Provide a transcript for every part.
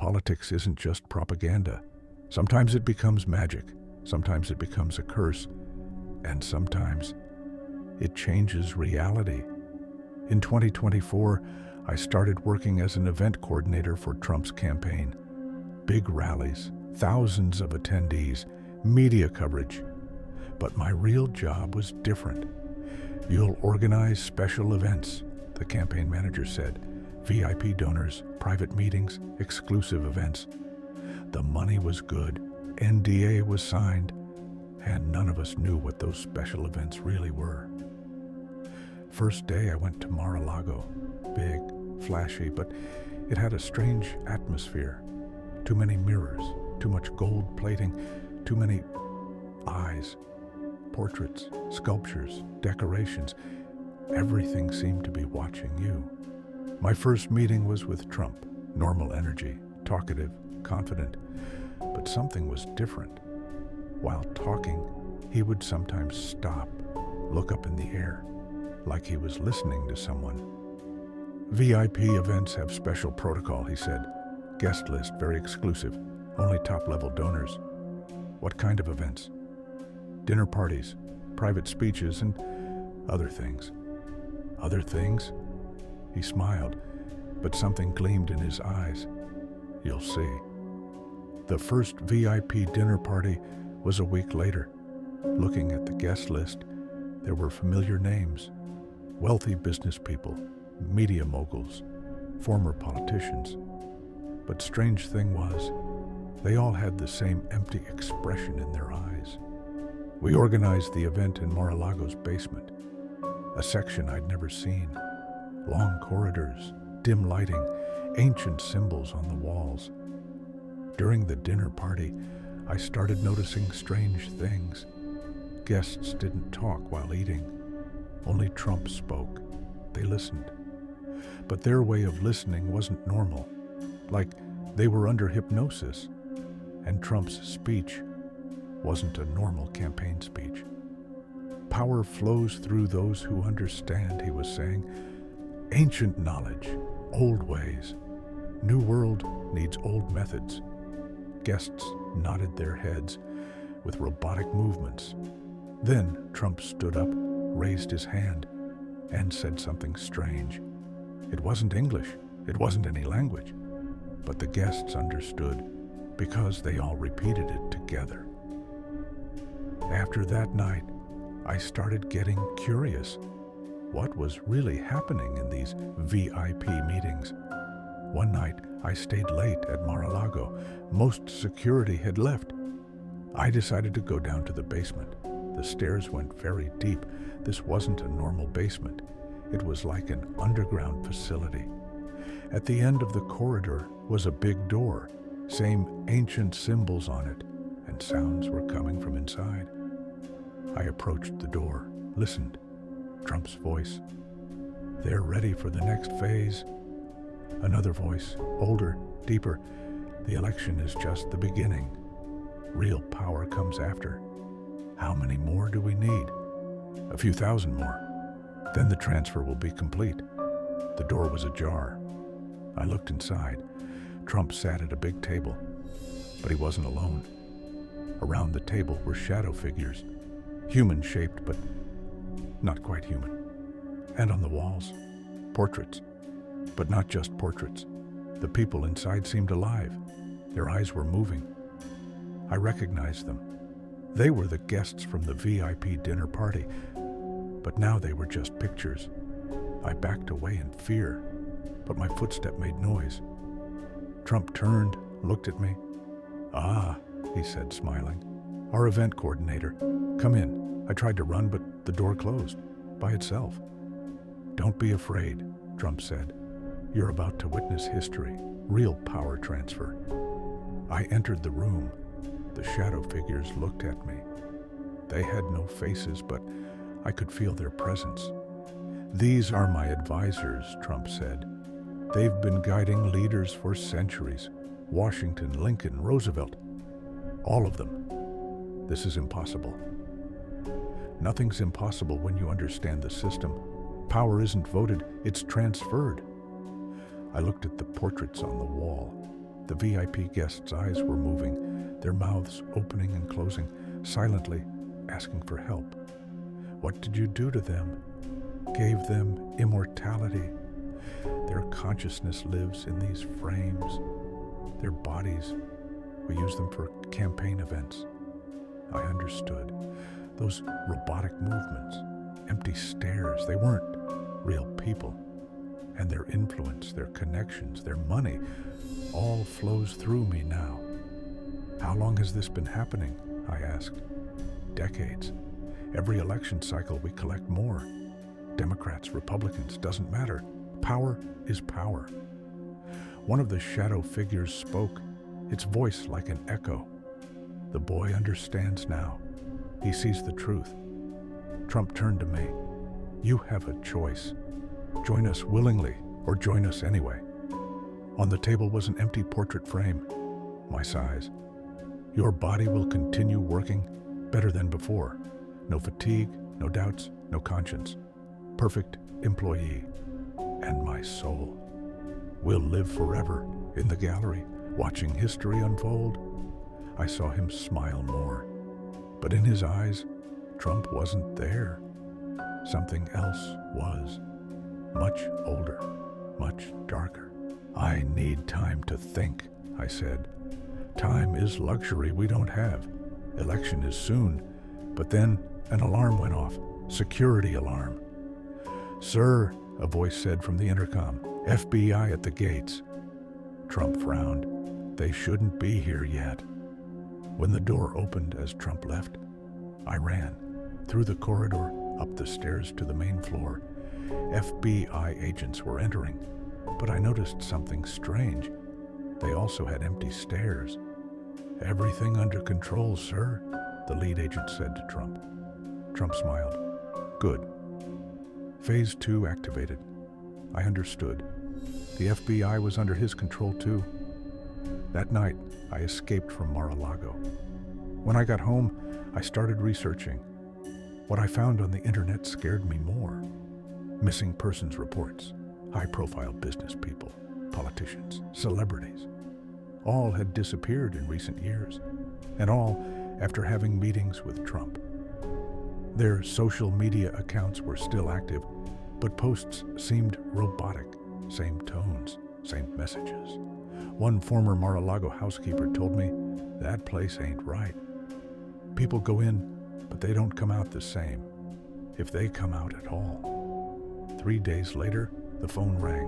politics isn't just propaganda. Sometimes it becomes magic, sometimes it becomes a curse, and sometimes it changes reality. In 2024, I started working as an event coordinator for Trump's campaign. Big rallies, thousands of attendees, media coverage. But my real job was different. You'll organize special events, the campaign manager said. VIP donors, private meetings, exclusive events. The money was good, NDA was signed, and none of us knew what those special events really were. First day I went to Mar-a-Lago. Big, flashy, but it had a strange atmosphere. Too many mirrors, too much gold plating, too many eyes, portraits, sculptures, decorations. Everything seemed to be watching you. My first meeting was with Trump. Normal energy, talkative, confident. But something was different. While talking, he would sometimes stop, look up in the air, like he was listening to someone. VIP events have special protocol, he said. Guest list, very exclusive, only top-level donors. What kind of events? Dinner parties, private speeches, and other things. Other things? He smiled, but something gleamed in his eyes. You'll see. The first VIP dinner party was a week later. Looking at the guest list, there were familiar names. Wealthy business people, media moguls, former politicians. But strange thing was, they all had the same empty expression in their eyes. We organized the event in Mar-a-Lago's basement, a section I'd never seen. Long corridors, dim lighting, ancient symbols on the walls. During the dinner party, I started noticing strange things. Guests didn't talk while eating. Only Trump spoke. They listened. But their way of listening wasn't normal, like they were under hypnosis. And Trump's speech wasn't a normal campaign speech. Power flows through those who understand, he was saying. Ancient knowledge, old ways. New world needs old methods. Guests nodded their heads with robotic movements. Then Trump stood up, raised his hand, and said something strange. It wasn't English, it wasn't any language, but the guests understood because they all repeated it together. After that night, I started getting curious. What was really happening in these VIP meetings? One night, I stayed late at Mar-a-Lago. Most security had left. I decided to go down to the basement. The stairs went very deep. This wasn't a normal basement. It was like an underground facility. At the end of the corridor was a big door, same ancient symbols on it, and sounds were coming from inside. I approached the door, listened. Trump's voice. They're ready for the next phase. Another voice, older, deeper. The election is just the beginning. Real power comes after. How many more do we need? A few thousand more. Then the transfer will be complete. The door was ajar. I looked inside. Trump sat at a big table, but he wasn't alone. Around the table were shadow figures, human-shaped, but not quite human. And on the walls, portraits. But not just portraits. The people inside seemed alive. Their eyes were moving. I recognized them. They were the guests from the VIP dinner party, but now they were just pictures. I backed away in fear, but my footstep made noise. Trump turned, looked at me. "Ah," he said, smiling. "Our event coordinator. Come in." I tried to run, but the door closed by itself. "Don't be afraid," Trump said. "You're about to witness history, real power transfer." I entered the room. The shadow figures looked at me. They had no faces, but I could feel their presence. "These are my advisors," Trump said. "They've been guiding leaders for centuries. Washington, Lincoln, Roosevelt. All of them. This is impossible." Nothing's impossible when you understand the system. Power isn't voted, it's transferred. I looked at the portraits on the wall. The VIP guests' eyes were moving, their mouths opening and closing, silently asking for help. What did you do to them? Gave them immortality. Their consciousness lives in these frames. Their bodies, we use them for campaign events. I understood. Those robotic movements, empty stares, they weren't real people. And their influence, their connections, their money, all flows through me now. How long has this been happening? I asked. Decades. Every election cycle we collect more. Democrats, Republicans, doesn't matter. Power is power. One of the shadow figures spoke, its voice like an echo. The boy understands now. He sees the truth. Trump turned to me. You have a choice. Join us willingly or join us anyway. On the table was an empty portrait frame, my size. Your body will continue working better than before. No fatigue, no doubts, no conscience. Perfect employee. And my soul will live forever in the gallery, watching history unfold. I saw him smile more, but in his eyes, Trump wasn't there. Something else was. Much older, much darker. I need time to think, I said. Time is luxury we don't have. Election is soon. But then an alarm went off. Security alarm. Sir, a voice said from the intercom, FBI at the gates. Trump frowned. They shouldn't be here yet. When the door opened as Trump left, I ran through the corridor, up the stairs to the main floor. FBI agents were entering, but I noticed something strange. They also had empty stares. Everything under control, sir, the lead agent said to Trump. Trump smiled. Good. Phase 2 activated. I understood. The FBI was under his control too. That night, I escaped from Mar-a-Lago. When I got home, I started researching. What I found on the internet scared me more. Missing persons reports, high-profile business people, politicians, celebrities. All had disappeared in recent years, and all after having meetings with Trump. Their social media accounts were still active, but posts seemed robotic, same tones, same messages. One former Mar-a-Lago housekeeper told me, that place ain't right. People go in, but they don't come out the same, if they come out at all. 3 days later, the phone rang.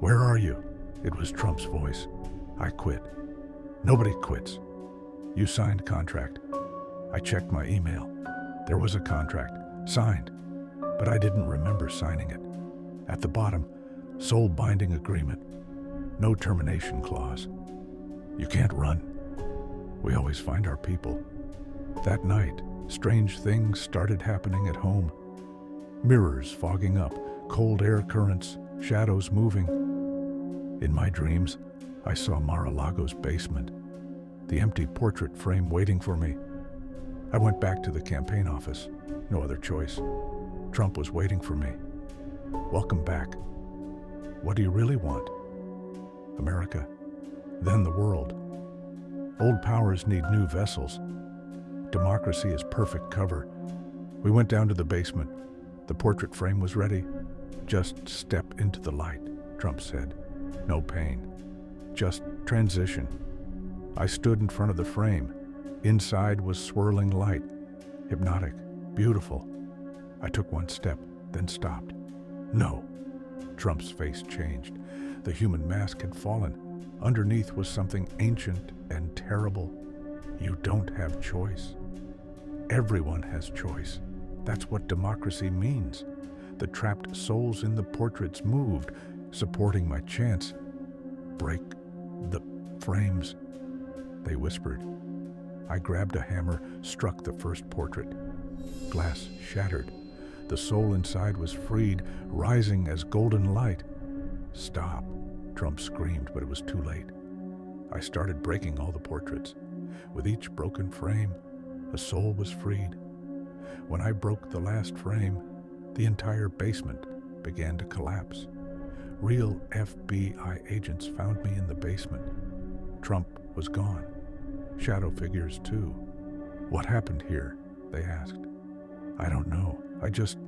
Where are you? It was Trump's voice. I quit. Nobody quits. You signed contract. I checked my email. There was a contract, signed, but I didn't remember signing it. At the bottom, sole binding agreement. No termination clause. You can't run. We always find our people. That night, strange things started happening at home. Mirrors fogging up, cold air currents, shadows moving. In my dreams, I saw Mar-a-Lago's basement, the empty portrait frame waiting for me. I went back to the campaign office. No other choice. Trump was waiting for me. Welcome back. What do you really want? America, then the world. Old powers need new vessels. Democracy is perfect cover. We went down to the basement. The portrait frame was ready. Just step into the light, Trump said. No pain. Just transition. I stood in front of the frame. Inside was swirling light. Hypnotic. Beautiful. I took one step, then stopped. No. Trump's face changed. The human mask had fallen. Underneath was something ancient and terrible. You don't have choice. Everyone has choice. That's what democracy means. The trapped souls in the portraits moved, supporting my chance. Break the frames, they whispered. I grabbed a hammer, struck the first portrait. Glass shattered. The soul inside was freed, rising as golden light. Stop, Trump screamed, but it was too late. I started breaking all the portraits. With each broken frame, a soul was freed. When I broke the last frame, the entire basement began to collapse. Real FBI agents found me in the basement. Trump was gone. Shadow figures, too. What happened here? They asked. I don't know. I just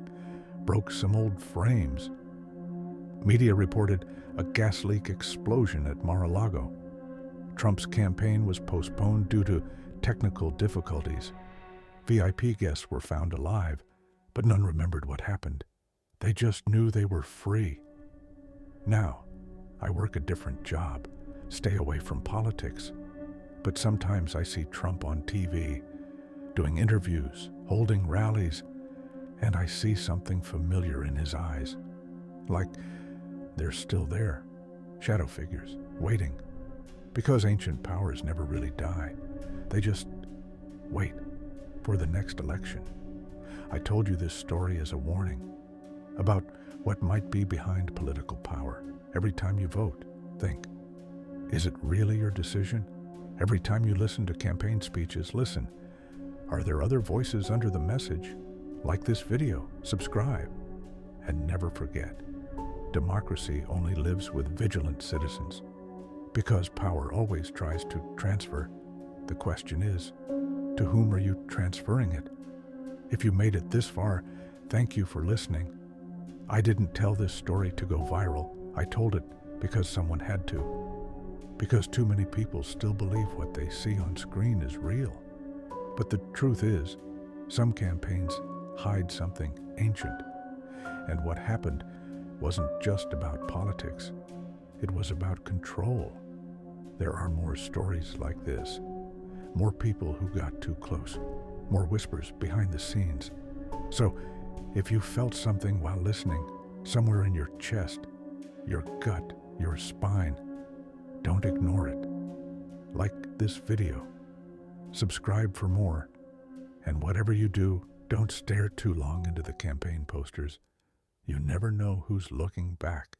broke some old frames. Media reported a gas leak explosion at Mar-a-Lago. Trump's campaign was postponed due to technical difficulties. VIP guests were found alive, but none remembered what happened. They just knew they were free. Now, I work a different job, stay away from politics. But sometimes I see Trump on TV, doing interviews, holding rallies, and I see something familiar in his eyes. Like they're still there, shadow figures, waiting. Because ancient powers never really die. They just wait for the next election. I told you this story as a warning about what might be behind political power. Every time you vote, think, is it really your decision? Every time you listen to campaign speeches, listen, are there other voices under the message? Like this video, subscribe, and never forget, democracy only lives with vigilant citizens. Because power always tries to transfer, the question is, to whom are you transferring it? If you made it this far, thank you for listening. I didn't tell this story to go viral. I told it because someone had to. Because too many people still believe what they see on screen is real. But the truth is, some campaigns hide something ancient. And what happened wasn't just about politics. It was about control. There are more stories like this. More people who got too close. More whispers behind the scenes. So, if you felt something while listening, somewhere in your chest, your gut, your spine, don't ignore it. Like this video. Subscribe for more. And whatever you do, don't stare too long into the campaign posters. You never know who's looking back.